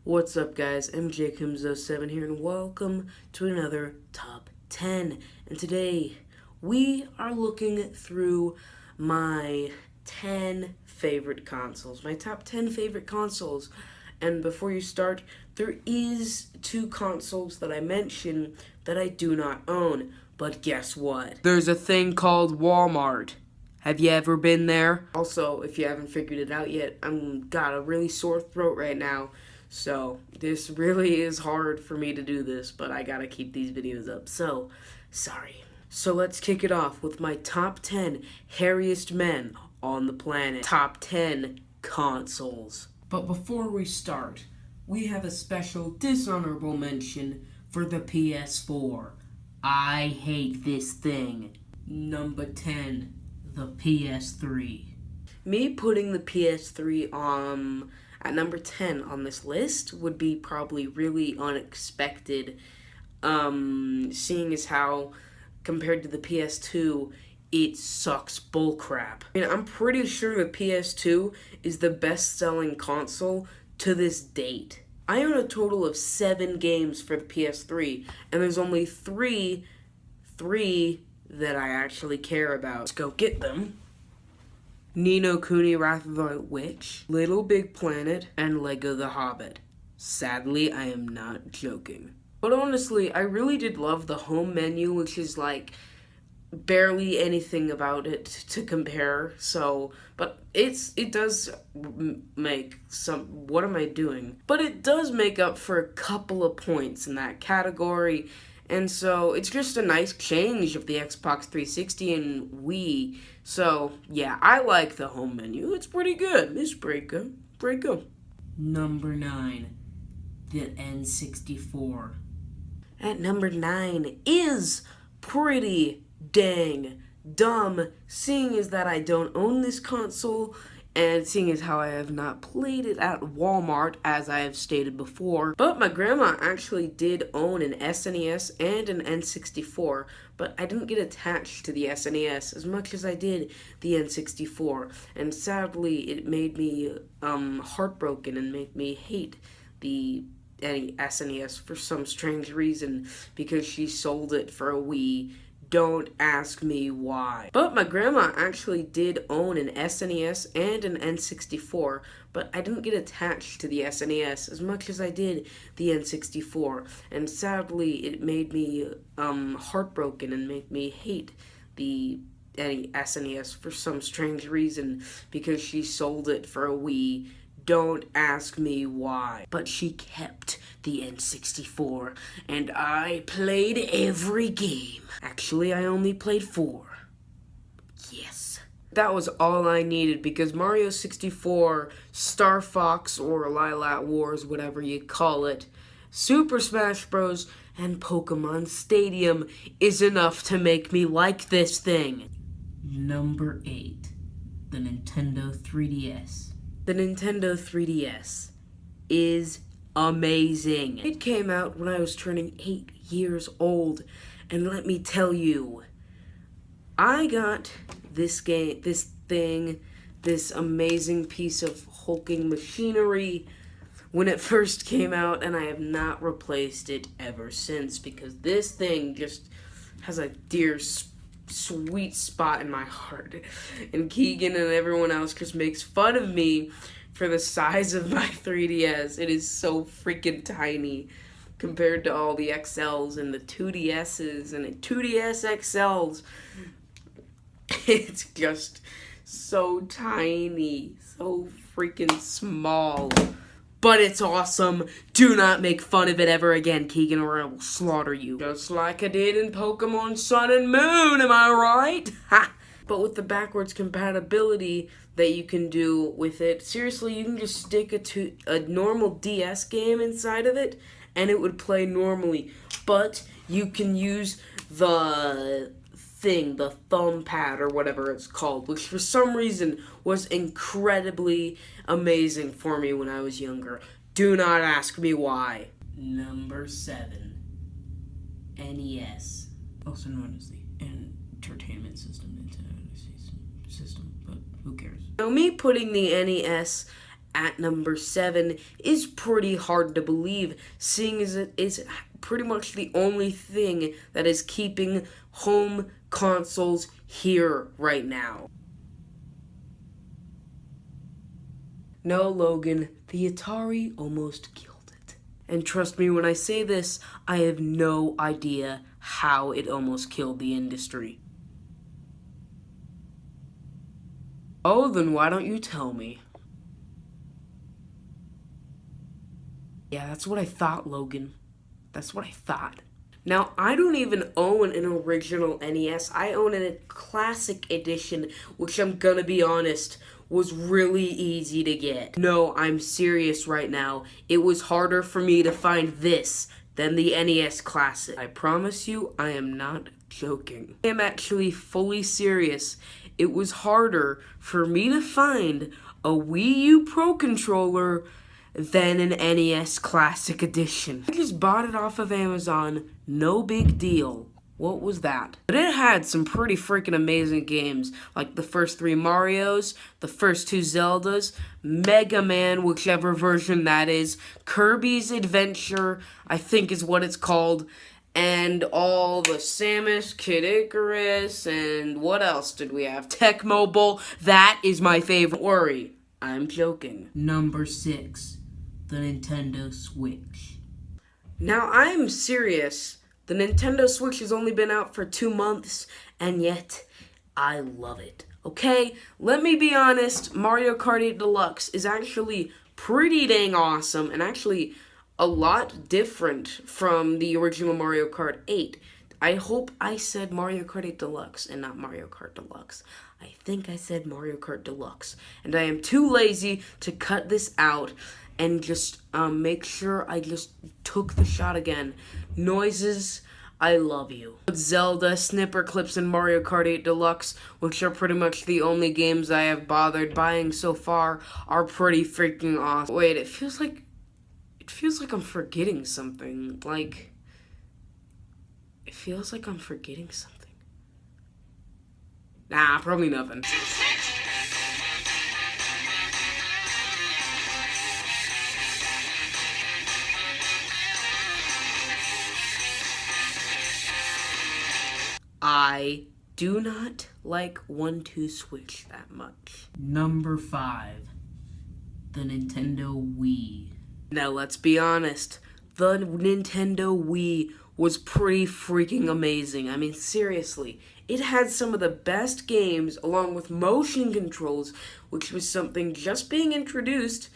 What's up, guys? MJCombs07 here, and welcome to another Top 10. And today, we are looking through my 10 favorite consoles, my top 10 favorite consoles. And before you start, there is 2 consoles that I mention that I do not own. But guess what? There's a thing called Walmart. Have you ever been there? Also, if you haven't figured it out yet, I'm got a really sore throat right now. So, this really is hard for me to do this, but I gotta keep these videos up. So, sorry. So let's kick it off with my top 10 hairiest men on the planet. Top 10 consoles. But before we start, we have a special dishonorable mention for the PS4. I hate this thing. Number 10. The PS3. Me putting the PS3 at number 10 on this list would be probably really unexpected, seeing as how, compared to the PS2, it sucks bullcrap. I mean, I'm pretty sure the PS2 is the best-selling console to this date. I own a total of 7 games for the PS3, and there's only three that I actually care about. Let's go get them. Ni no Kuni: Wrath of the White Witch, Little Big Planet, and Lego The Hobbit. Sadly, I am not joking. But honestly, I really did love the home menu, which is like barely anything about it to compare. So, but it does make some, what am I doing? But it does make up for a couple of points in that category. And so, it's just a nice change of the Xbox 360 and Wii. So, yeah, I like the home menu. It's pretty good. It's pretty good. Number 9. The N64. At number 9 is pretty dang dumb, seeing as that I don't own this console, and seeing as how I have not played it at Walmart, as I have stated before. But my grandma actually did own an SNES and an N64, but I didn't get attached to the SNES as much as I did the N64. And sadly, it made me heartbroken and made me hate the SNES for some strange reason, because she sold it for a Wii. Don't ask me why. But my grandma actually did own an SNES and an N64, but I didn't get attached to the SNES as much as I did the N64. And sadly, it made me heartbroken and made me hate the SNES for some strange reason, because she sold it for a Wii. Don't ask me why. But she kept the N64, and I played every game. Actually, I only played 4. Yes. That was all I needed, because Mario 64, Star Fox, or Lilat Wars, whatever you call it, Super Smash Bros., and Pokemon Stadium is enough to make me like this thing. Number 8. The Nintendo 3DS. The Nintendo 3DS is amazing. It came out when I was turning 8 years old, and let me tell you, I got this amazing piece of hulking machinery when it first came out, and I have not replaced it ever since, because this thing just has a dear sweet spot in my heart. And Keegan and everyone else just makes fun of me for the size of my 3DS. It is so freaking tiny compared to all the XLs and the 2DSs and the 2DS XLs. It's just so tiny, so freaking small. But it's awesome. Do not make fun of it ever again, Keegan, or I will slaughter you. Just like I did in Pokemon Sun and Moon, am I right? Ha! But with the backwards compatibility that you can do with it, seriously, you can just stick a normal DS game inside of it, and it would play normally. But you can use the thumb pad or whatever it's called, which for some reason was incredibly amazing for me when I was younger. Do not ask me why. Number 7. NES. Also known as the Entertainment System, Nintendo System, but who cares? Now, me putting the NES at number 7 is pretty hard to believe, seeing as it is pretty much the only thing that is keeping home consoles here right now. No, Logan, the Atari almost killed it. And trust me when I say this, I have no idea how it almost killed the industry. Oh, then why don't you tell me? Yeah, that's what I thought, Logan. That's what I thought. Now, I don't even own an original NES. I own a classic edition, which I'm gonna be honest, was really easy to get. No, I'm serious right now. It was harder for me to find this than the NES Classic. I promise you, I am not joking. I am actually fully serious. It was harder for me to find a Wii U Pro Controller than an NES Classic Edition. I just bought it off of Amazon, no big deal. What was that? But it had some pretty freaking amazing games, like the first 3 Marios, the first 2 Zeldas, Mega Man, whichever version that is, Kirby's Adventure, I think is what it's called, and all the Samus, Kid Icarus, and what else did we have? Tecmo Bowl. That is my favorite. Don't worry, I'm joking. Number 6, the Nintendo Switch. Now, I'm serious. The Nintendo Switch has only been out for 2 months, and yet, I love it. Okay? Let me be honest, Mario Kart 8 Deluxe is actually pretty dang awesome, and actually a lot different from the original Mario Kart 8. I hope I said Mario Kart 8 Deluxe and not Mario Kart Deluxe. I think I said Mario Kart Deluxe. And I am too lazy to cut this out and just make sure I just took the shot again. Noises, I love you. Zelda, Snipper Clips, and Mario Kart 8 Deluxe, which are pretty much the only games I have bothered buying so far, are pretty freaking awesome. Wait, it feels like I'm forgetting something. Like, it feels like I'm forgetting something. Nah, probably nothing. I do not like 1-2 Switch that much. Number 5, the Nintendo Wii. Now, let's be honest, the Nintendo Wii was pretty freaking amazing. I mean, seriously, it had some of the best games along with motion controls, which was something just being introduced,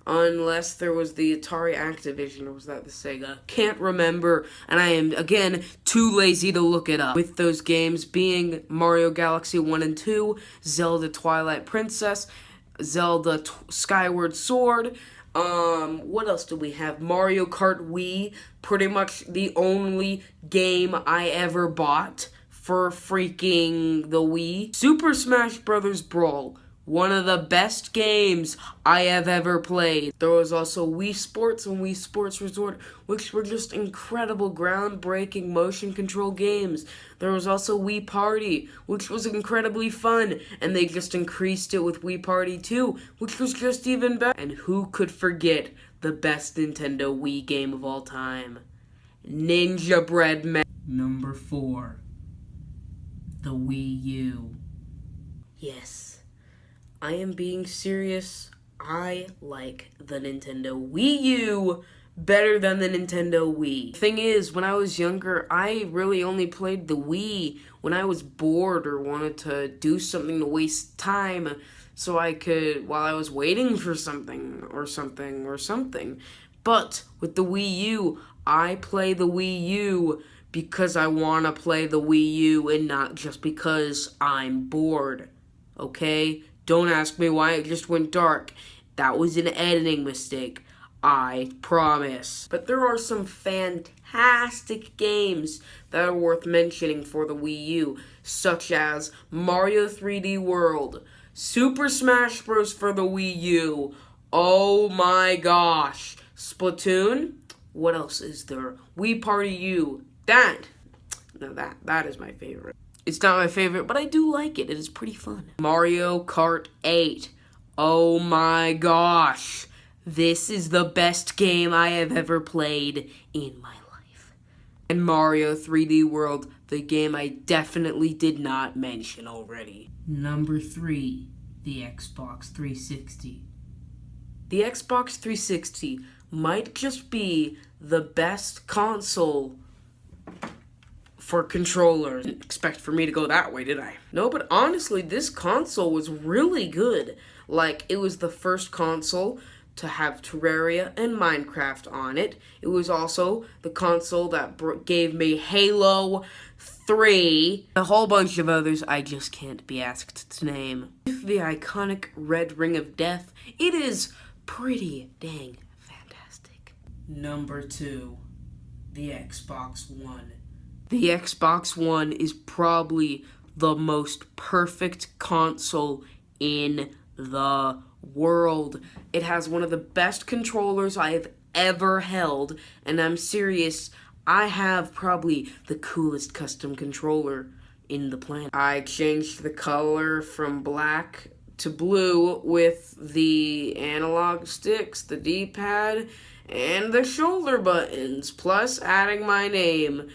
unless there was the Atari Activision, or was that the Sega? Can't remember, and I am, again, too lazy to look it up. With those games being Mario Galaxy 1 and 2, Zelda Twilight Princess, Zelda Skyward Sword, what else do we have? Mario Kart Wii, pretty much the only game I ever bought for freaking the Wii. Super Smash Bros. Brawl, one of the best games I have ever played. There was also Wii Sports and Wii Sports Resort, which were just incredible, groundbreaking motion control games. There was also Wii Party, which was incredibly fun, and they just increased it with Wii Party 2, which was just even better. And who could forget the best Nintendo Wii game of all time? Ninja Bread Man. Number 4, the Wii U. Yes. I am being serious. I like the Nintendo Wii U better than the Nintendo Wii. Thing is, when I was younger, I really only played the Wii when I was bored or wanted to do something to waste time so I could, while I was waiting for something. But with the Wii U, I play the Wii U because I want to play the Wii U and not just because I'm bored. Okay? Don't ask me why it just went dark. That was an editing mistake. I promise. But there are some fantastic games that are worth mentioning for the Wii U, such as Mario 3D World, Super Smash Bros. For the Wii U. Oh my gosh. Splatoon? What else is there? Wii Party U. That is my favorite. It's not my favorite, but I do like it. It is pretty fun. Mario Kart 8. Oh my gosh. This is the best game I have ever played in my life. And Mario 3D World, the game I definitely did not mention already. Number 3, the Xbox 360. The Xbox 360 might just be the best console for controllers. Didn't expect for me to go that way, did I? No, but honestly, this console was really good. Like, it was the first console to have Terraria and Minecraft on it. It was also the console that gave me Halo 3. A whole bunch of others I just can't be asked to name. The iconic red ring of death, it is pretty dang fantastic. Number 2, the Xbox One. The Xbox One is probably the most perfect console in the world. It has one of the best controllers I have ever held, and I'm serious, I have probably the coolest custom controller in the planet. I changed the color from black to blue with the analog sticks, the D-pad, and the shoulder buttons, plus adding my name.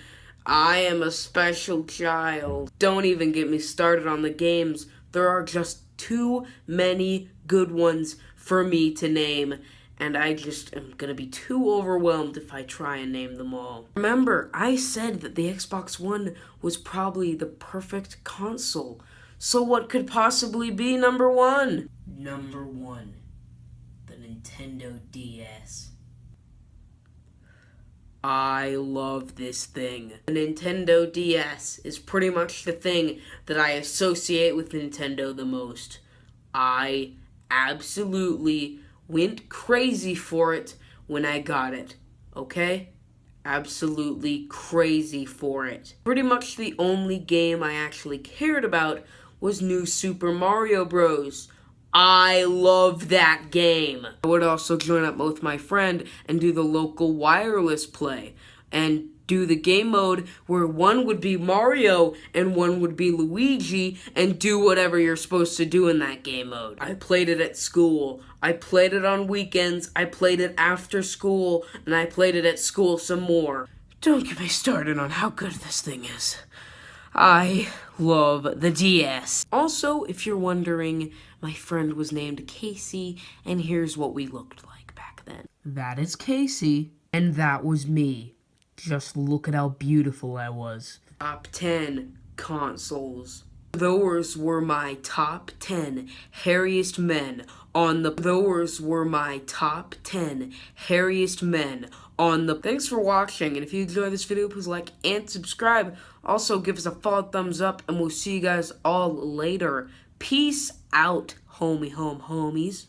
I am a special child. Don't even get me started on the games. There are just too many good ones for me to name, and I just am gonna be too overwhelmed if I try and name them all. Remember, I said that the Xbox One was probably the perfect console. So what could possibly be number 1? Number 1, the Nintendo DS. I love this thing. The Nintendo DS is pretty much the thing that I associate with Nintendo the most. I absolutely went crazy for it when I got it, okay? Absolutely crazy for it. Pretty much the only game I actually cared about was New Super Mario Bros. I love that game. I would also join up with my friend and do the local wireless play and do the game mode where one would be Mario and one would be Luigi and do whatever you're supposed to do in that game mode. I played it at school. I played it on weekends. I played it after school, and I played it at school some more. Don't get me started on how good this thing is. I love the DS. Also, if you're wondering, my friend was named Casey, and here's what we looked like back then. That is Casey, and that was me. Just look at how beautiful I was. Top 10 consoles. Those were my top 10 hairiest men on the... Those were my top 10 hairiest men on the... Thanks for watching, and if you enjoyed this video, please like and subscribe. Also, give us a follow, thumbs up, and we'll see you guys all later. Peace out, homies.